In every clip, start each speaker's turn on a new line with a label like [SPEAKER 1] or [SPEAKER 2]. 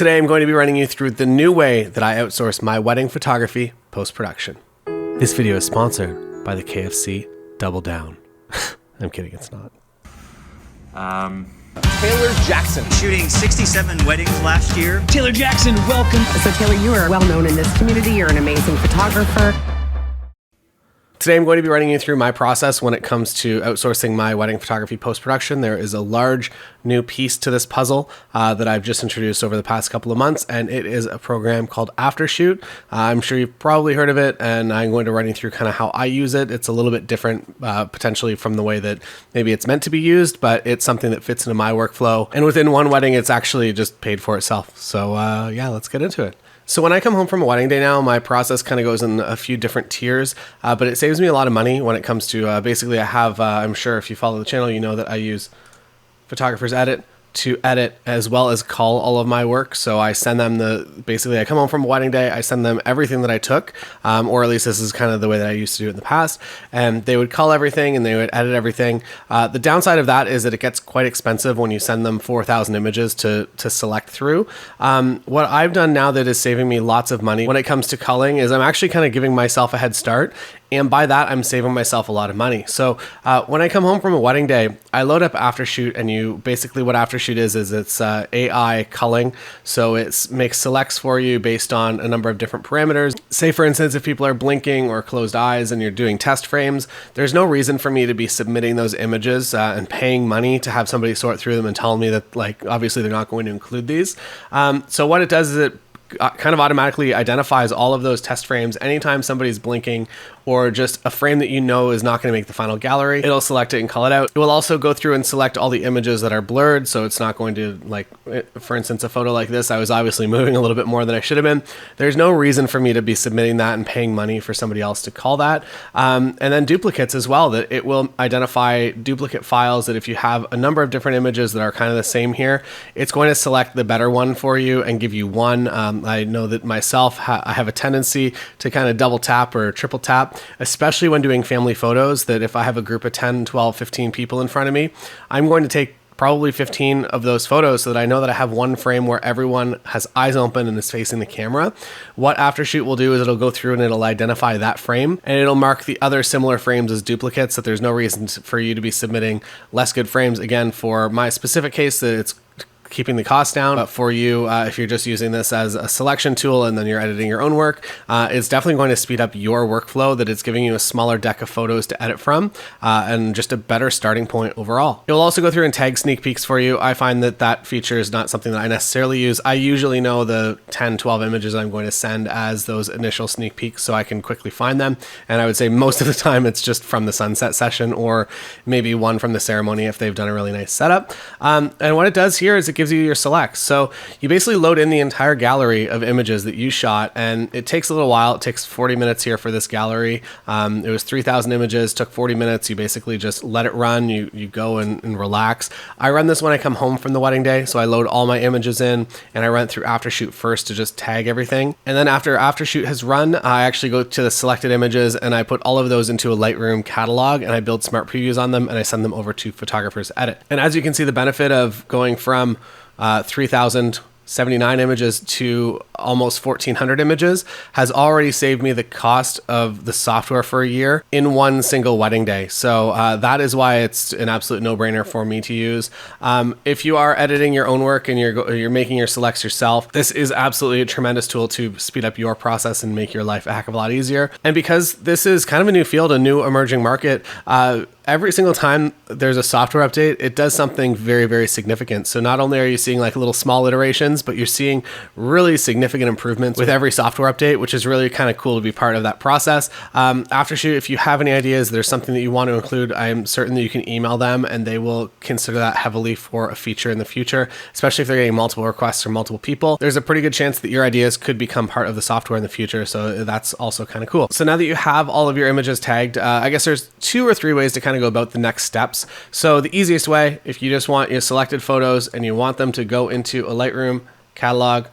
[SPEAKER 1] Today I'm going to be running you through the new way that I outsource my wedding photography post-production. This video is sponsored by the KFC Double Down. I'm kidding, it's not.
[SPEAKER 2] Taylor Jackson.
[SPEAKER 3] Shooting 67 weddings last year.
[SPEAKER 2] Taylor Jackson, welcome.
[SPEAKER 4] So Taylor, you are well known in this community. You're an amazing photographer.
[SPEAKER 1] Today I'm going to be running you through my process when it comes to outsourcing my wedding photography post-production. There is a large new piece to this puzzle that I've just introduced over the past couple of months, and it is a program called Aftershoot. I'm sure you've probably heard of it, and I'm going to run you through kind of how I use it. It's a little bit different potentially from the way that maybe it's meant to be used, but it's something that fits into my workflow. And within one wedding, it's actually just paid for itself. So yeah, let's get into it. So when I come home from a wedding day now, my process kind of goes in a few different tiers, but it saves me a lot of money when it comes to basically I have, I'm sure if you follow the channel, you know that I use Photographer's Edit to edit as well as cull all of my work. So I send them basically I come home from a wedding day, I send them everything that I took, or at least this is kind of the way that I used to do it in the past, and they would cull everything and they would edit everything. The downside of that is that it gets quite expensive when you send them 4,000 images to select through. What I've done now that is saving me lots of money when it comes to culling is I'm actually kind of giving myself a head start. And by that, I'm saving myself a lot of money. So when I come home from a wedding day, I load up Aftershoot, and basically what Aftershoot is it's AI culling. So it makes selects for you based on a number of different parameters. Say, for instance, if people are blinking or closed eyes and you're doing test frames, there's no reason for me to be submitting those images and paying money to have somebody sort through them and tell me that, like, obviously they're not going to include these. So what it does is it kind of automatically identifies all of those test frames anytime somebody's blinking or just a frame that you know is not going to make the final gallery. It'll select it and cull it out. It will also go through and select all the images that are blurred, so it's not going to, like, for instance, a photo like this, I was obviously moving a little bit more than I should have been. There's no reason for me to be submitting that and paying money for somebody else to cull that. And then duplicates as well, that it will identify duplicate files that if you have a number of different images that are kind of the same here, it's going to select the better one for you and give you one. I know that myself, I have a tendency to kind of double tap or triple tap, especially when doing family photos, that if I have a group of 10, 12, 15 people in front of me, I'm going to take probably 15 of those photos so that I know that I have one frame where everyone has eyes open and is facing the camera. What Aftershoot will do is it'll go through and it'll identify that frame, and it'll mark the other similar frames as duplicates, that there's no reason for you to be submitting less good frames. Again, for my specific case, that it's keeping the cost down. But for you, if you're just using this as a selection tool and then you're editing your own work, it's definitely going to speed up your workflow, that it's giving you a smaller deck of photos to edit from, and just a better starting point overall. It'll also go through and tag sneak peeks for you. I find that feature is not something that I necessarily use. I usually know the 10, 12 images I'm going to send as those initial sneak peeks so I can quickly find them. And I would say most of the time it's just from the sunset session or maybe one from the ceremony if they've done a really nice setup. And what it does here is it gives you your selects. So you basically load in the entire gallery of images that you shot, and it takes a little while. It takes 40 minutes here for this gallery. It was 3,000 images, took 40 minutes. You basically just let it run. You go and relax. I run this when I come home from the wedding day. So I load all my images in and I run through Aftershoot first to just tag everything. And then after Aftershoot has run, I actually go to the selected images and I put all of those into a Lightroom catalog, and I build smart previews on them, and I send them over to Photographer's Edit. And as you can see, the benefit of going from 3,079 images to almost 1,400 images has already saved me the cost of the software for a year in one single wedding day. So that is why it's an absolute no-brainer for me to use. If you are editing your own work and you're making your selects yourself, this is absolutely a tremendous tool to speed up your process and make your life a heck of a lot easier. And because this is kind of a new field, a new emerging market, every single time there's a software update, it does something very, very significant. So not only are you seeing like little small iterations, but you're seeing really significant improvements with every software update, which is really kind of cool to be part of that process. Aftershoot, if you have any ideas, there's something that you want to include, I'm certain that you can email them and they will consider that heavily for a feature in the future, especially if they're getting multiple requests from multiple people. There's a pretty good chance that your ideas could become part of the software in the future. So that's also kind of cool. So now that you have all of your images tagged, I guess there's 2 or 3 ways to kind of go about the next steps. So the easiest way, if you just want your selected photos and you want them to go into a Lightroom catalog,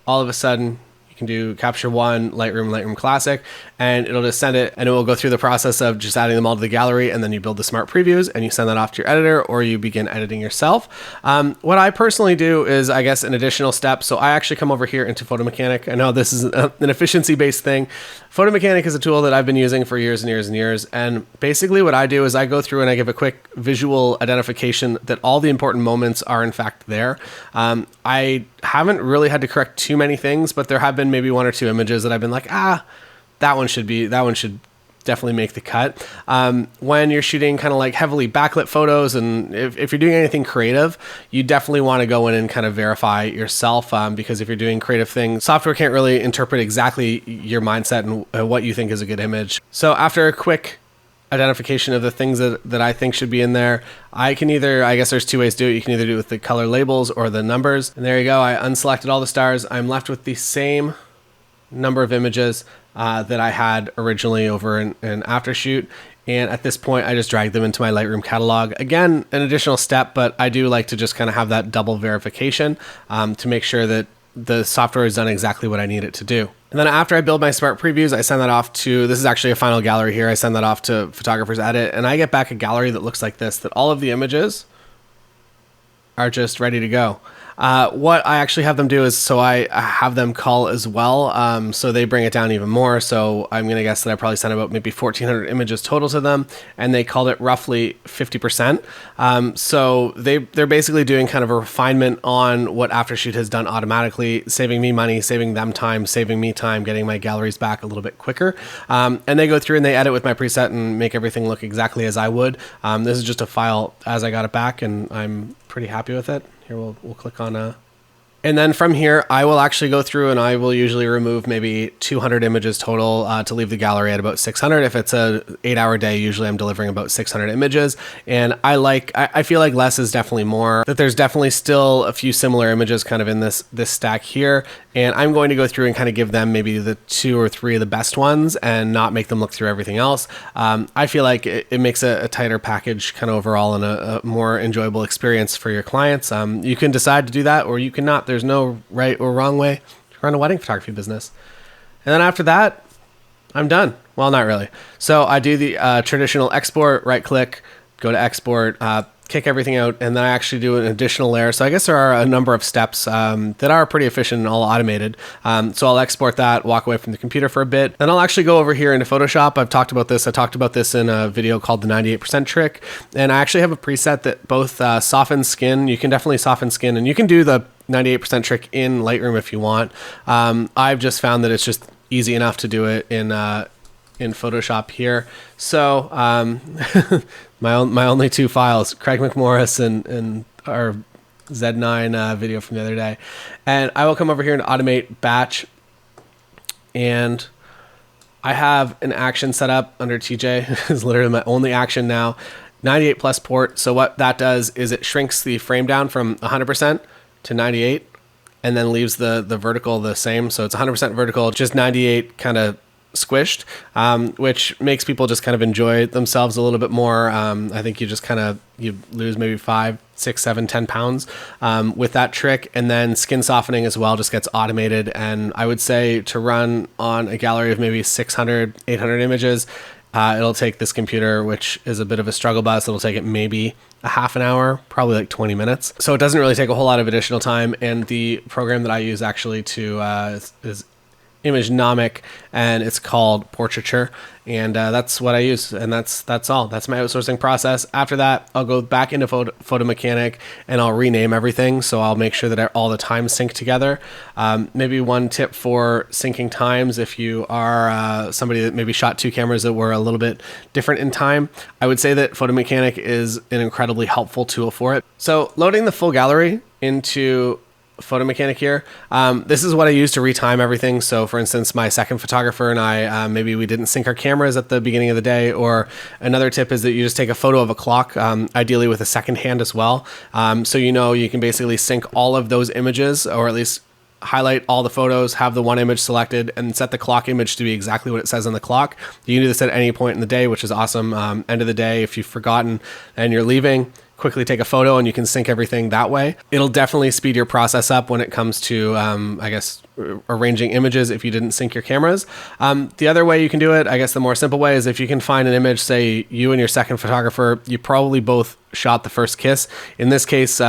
[SPEAKER 1] all of a sudden you can do Capture One, Lightroom Classic, and it'll just send it, and it will go through the process of just adding them all to the gallery, and then you build the smart previews and you send that off to your editor, or you begin editing yourself. What I personally do is, I guess, an additional step. So I actually come over here into Photo Mechanic. I know this is an efficiency-based thing. Photo Mechanic is a tool that I've been using for years and years and years. And basically what I do is I go through and I give a quick visual identification that all the important moments are in fact there. I haven't really had to correct too many things, but there have been maybe one or two images that I've been like, that one should definitely make the cut. When you're shooting kind of like heavily backlit photos, and if you're doing anything creative, you definitely want to go in and kind of verify yourself, because if you're doing creative things, software can't really interpret exactly your mindset and what you think is a good image. So after a quick identification of the things that I think should be in there, I guess there's two ways to do it. You can either do it with the color labels or the numbers. And there you go. I unselected all the stars. I'm left with the same number of images that I had originally over in Aftershoot. And at this point, I just dragged them into my Lightroom catalog. Again, an additional step, but I do like to just kind of have that double verification to make sure that the software has done exactly what I need it to do. And then after I build my smart previews, I send that off to, this is actually a final gallery here. I send that off to Photographer's Edit, and I get back a gallery that looks like this, that all of the images are just ready to go. What I actually have them do is, so I have them cull as well. So they bring it down even more. So I'm going to guess that I probably sent about maybe 1,400 images total to them, and they called it roughly 50%. So they're basically doing kind of a refinement on what Aftershoot has done automatically, saving me money, saving them time, saving me time, getting my galleries back a little bit quicker. And they go through and they edit with my preset and make everything look exactly as I would. This is just a file as I got it back, and I'm pretty happy with it. Here, we'll click on and then from here, I will actually go through and I will usually remove maybe 200 images total to leave the gallery at about 600. If it's a 8-hour day, usually I'm delivering about 600 images. And I feel like less is definitely more, that there's definitely still a few similar images kind of in this stack here. And I'm going to go through and kind of give them maybe the 2 or 3 of the best ones and not make them look through everything else. I feel like it makes a tighter package kind of overall and a more enjoyable experience for your clients. You can decide to do that or you cannot. There's no right or wrong way to run a wedding photography business. And then after that, I'm done. Well, not really. So I do the traditional export, right click, go to export, kick everything out, and then I actually do an additional layer. So I guess there are a number of steps that are pretty efficient and all automated. So I'll export that, walk away from the computer for a bit. Then I'll actually go over here into Photoshop. I've talked about this. I talked about this in a video called the 98% trick. And I actually have a preset that both softens skin. You can definitely soften skin, and you can do the 98% trick in Lightroom if you want. I've just found that it's just easy enough to do it in Photoshop here. So my only 2 files, Craig McMorris and our Z9 video from the other day. And I will come over here and automate batch. And I have an action set up under TJ. It's literally my only action now. 98 plus port. So what that does is it shrinks the frame down from 100% to 98 and then leaves the vertical the same. So it's 100% vertical, just 98 kind of squished, which makes people just kind of enjoy themselves a little bit more. I think you lose maybe 5, 6, 7, 10 pounds with that trick. And then skin softening as well just gets automated. And I would say to run on a gallery of maybe 600, 800 images, it'll take this computer, which is a bit of a struggle bus. It'll take it maybe a half an hour, probably like 20 minutes. So it doesn't really take a whole lot of additional time. And the program that I use actually is Imagenomic, and it's called Portraiture, and that's what I use, and that's all. That's my outsourcing process. After that, I'll go back into Photo Mechanic and I'll rename everything. So I'll make sure that all the times sync together. Maybe one tip for syncing times, if you are somebody that maybe shot 2 cameras that were a little bit different in time, I would say that Photo Mechanic is an incredibly helpful tool for it. So loading the full gallery into Photo Mechanic here. This is what I use to retime everything. So for instance, my second photographer and I, maybe we didn't sync our cameras at the beginning of the day, or another tip is that you just take a photo of a clock, ideally with a second hand as well. So you can basically sync all of those images, or at least highlight all the photos, have the one image selected, and set the clock image to be exactly what it says on the clock. You can do this at any point in the day, which is awesome. End of the day, if you've forgotten and you're leaving, quickly take a photo and you can sync everything that way. It'll definitely speed your process up when it comes to, arranging images if you didn't sync your cameras. The other way you can do it, I guess the more simple way, is if you can find an image, say you and your second photographer, you probably both shot the first kiss. In this case,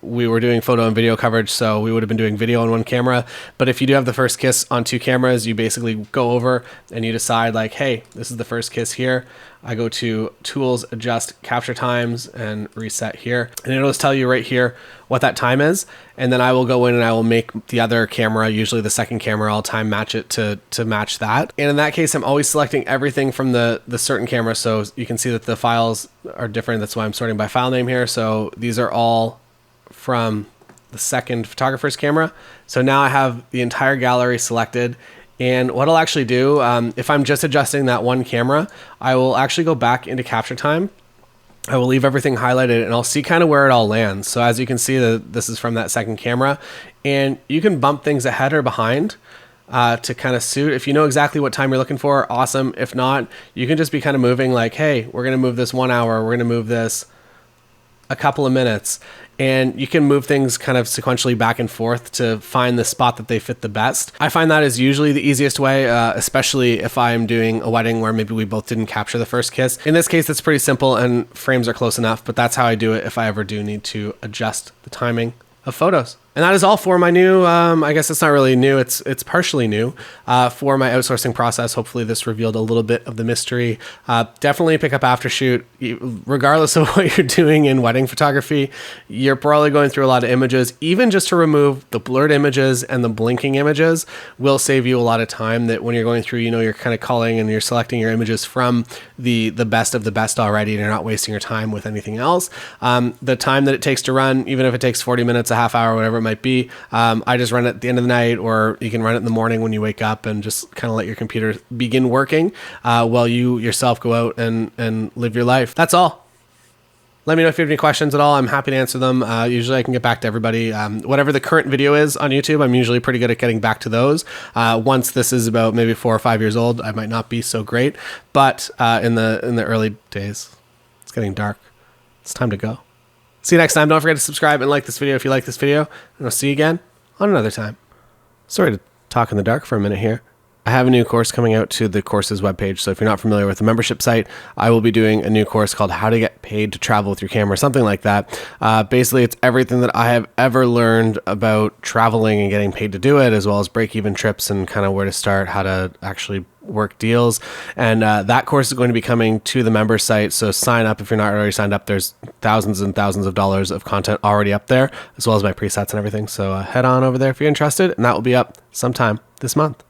[SPEAKER 1] we were doing photo and video coverage, so we would have been doing video on one camera. But if you do have the first kiss on two cameras, you basically go over and you decide like, hey, this is the first kiss here. I go to Tools, Adjust Capture Times, and Reset here. And it'll just tell you right here what that time is. And then I will go in and I will make the other camera, usually the second camera, I'll time match it to match that. And in that case, I'm always selecting everything from the certain camera. So you can see that the files are different. That's why I'm sorting by file name here. So these are all from the second photographer's camera. So now I have the entire gallery selected. And what I'll actually do, if I'm just adjusting that one camera, I will actually go back into capture time. I will leave everything highlighted and I'll see kind of where it all lands. So as you can see, this is from that second camera, and you can bump things ahead or behind to kind of suit. If you know exactly what time you're looking for, awesome. If not, you can just be kind of moving like, hey, we're going to move this 1 hour. We're going to move this a couple of minutes. And you can move things kind of sequentially back and forth to find the spot that they fit the best. I find that is usually the easiest way, especially if I'm doing a wedding where maybe we both didn't capture the first kiss. In this case, it's pretty simple and frames are close enough, but that's how I do it if I ever do need to adjust the timing of photos. And that is all for my new, I guess it's not really new, it's partially new for my outsourcing process. Hopefully this revealed a little bit of the mystery. Definitely pick up Aftershoot. Regardless of what you're doing in wedding photography, you're probably going through a lot of images. Even just to remove the blurred images and the blinking images will save you a lot of time, that when you're going through, you know, you're kind of culling and you're selecting your images from the best of the best already, and you're not wasting your time with anything else. The time that it takes to run, even if it takes 40 minutes, a half hour, whatever it might be, I just run it at the end of the night, or you can run it in the morning when you wake up and just kind of let your computer begin working while you yourself go out and live your life. That's all. Let me know if you have any questions at all. I'm happy to answer them. Usually I can get back to everybody. Whatever the current video is on YouTube, I'm usually pretty good at getting back to those. Once this is about maybe 4 or 5 years old, I might not be so great. But in the early days, it's getting dark. It's time to go. See you next time. Don't forget to subscribe and like this video if you like this video. And I'll see you again on another time. Sorry to talk in the dark for a minute here. I have a new course coming out to the courses webpage. So if you're not familiar with the membership site, I will be doing a new course called How to Get Paid to Travel with Your Camera, something like that. Basically, it's everything that I have ever learned about traveling and getting paid to do it, as well as break-even trips and kind of where to start, how to actually work deals. And that course is going to be coming to the member site. So sign up if you're not already signed up. There's thousands and thousands of dollars of content already up there, as well as my presets and everything. So head on over there if you're interested, and that will be up sometime this month.